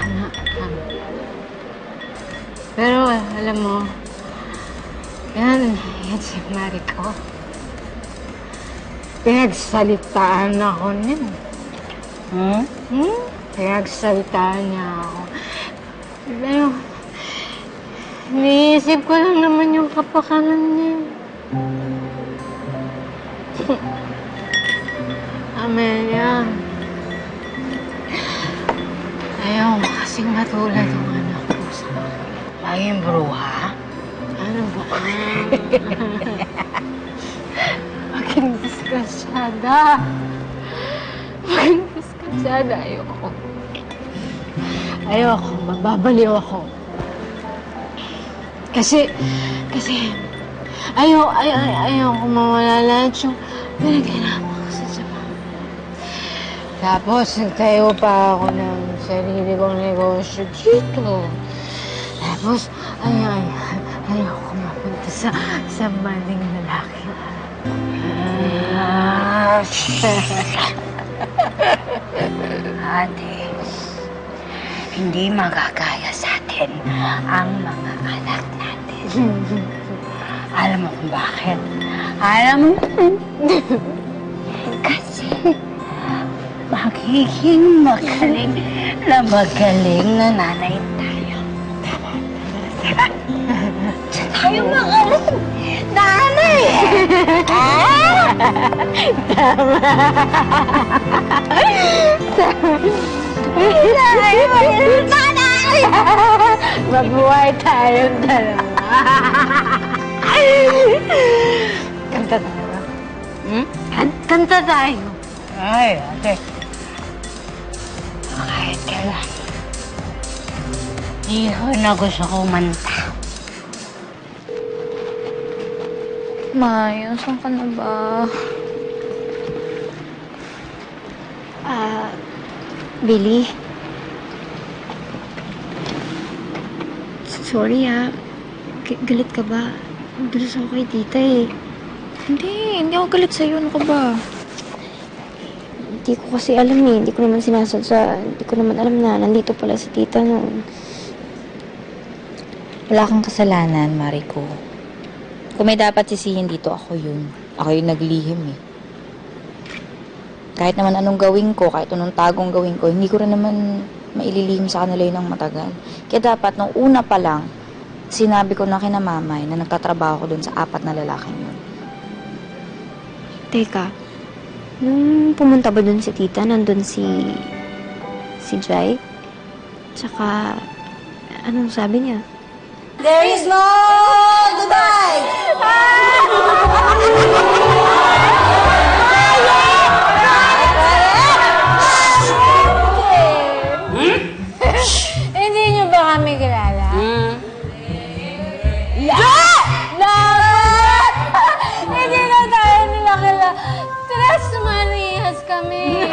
Tama. Pero, alam mo, yan si Mariko. Pinagsalitaan ako niya. Pinagsalitaan niya ako. Pero, iniisip ko lang naman yung kapakanan niya. Amelia, ayaw kasing matulad yung anak ko sa akin. Maging bruha? Ano ba? Maging disgrasyada. Maging disgrasyada. Ayoko. Ayoko. Mababaliw ako. Kasi, ayoko mawala lahat yung pinagkailangan ko sa Japan. Tapos, nagtayo pa ako ng sarili kong negosyo dito. Tapos, ayoko mapunta sa maling lalaki. Ate, hindi magagaya sa atin ang mga anak natin. Alam mo kung bakit? Alam mo? Kasi magiging magaling na nanay tayo. Diba? Tayo magaling nanay! Tama. Tayo magaling nanay! Mabuhay tayong dalawa. Kanta tayo. Kanta tayo. Ay, ate. Kahit kailan. Iho na gusto ko manta. Maya, saan ka na ba? Billy. Sorry galit ka ba? Dulas ako kay tita eh. Hindi ako galit sa'yo. Ano ka ba? Hindi ko kasi alam eh. Hindi ko naman sinasadya. Hindi ko naman alam na nandito pala si tita noon. Wala kang kasalanan, Mariko. Kung may dapat sisihin dito, ako yun. Ako yung naglihim eh. Kahit naman anong gawin ko, kahit anong tagong gawin ko, hindi ko rin naman maililihim sa kanila yun ng matagal. Kaya dapat, nung una pa lang, sinabi ko na kina mamay na nagtatrabaho ko dun sa 4 na lalaking yun. Teka, nung pumunta ba dun si tita, nandun si Jai? Tsaka, anong sabi niya? There is no goodbye! Hindi niyo ba kami kilala? Dapat! Hindi na tayo nila kilala. Tres manihas kami.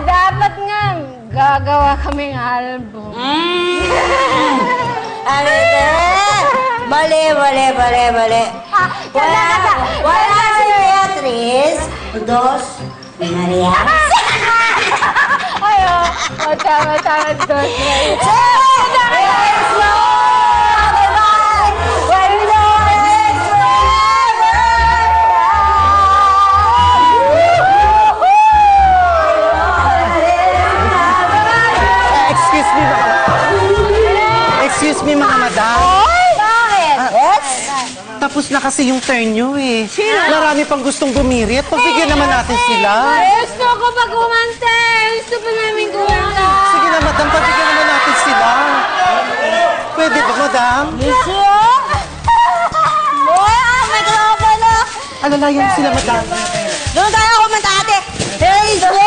Dapat nga gagawa kaming album. Bale. Wala si Beatriz. Dos, Maria. Ayo, tama, dos. Excuse me, mga madam. Bakit? Tapos na kasi yung turn nyo eh. Marami pang gustong gumirit. Pagbigyan naman natin sila. Gusto ko pag kumanta. Gusto pa namin kumanta. Sige na, madam. Pagbigyan naman natin sila. Pwede ba, madam? May kalabala. Alalayan sila, madam. Doon tayo kumanta, ate. There is no